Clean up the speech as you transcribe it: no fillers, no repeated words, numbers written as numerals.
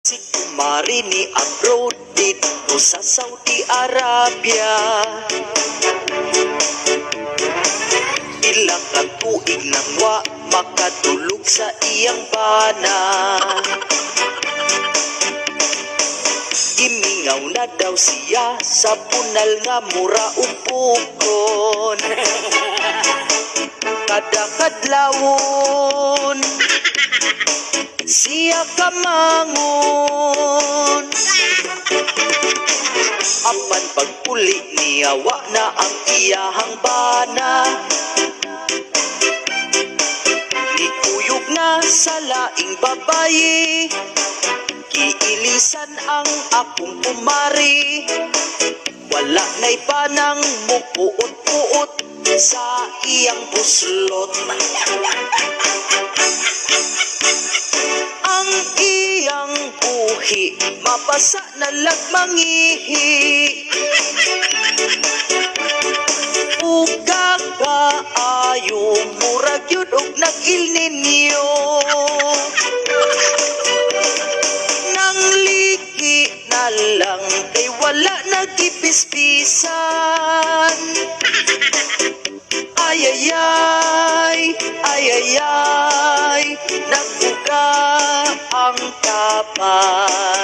Si kumari ni abroad dito sa Saudi Arabia. Ilang katuig nang wa makatulog sa iyang bana. Gimingaw na daw siya sa punal nga mura upukon. Kada kadlawon siya kamangon. Apan pagpuli niya wa na ang iyahang bana. Nikuyog na sa laing babayi. Kiilisan ang akong kumari. Wala na'y banang mupuot-puot sa iyang buslot. Ang iyang buhi mabasa na lagmangihi. Uga kaayo murag yun og nag-Il Niño. Nang liki na lang kay wala nagipispisan. Ayayay, ayayay, nagbuga ang kapal.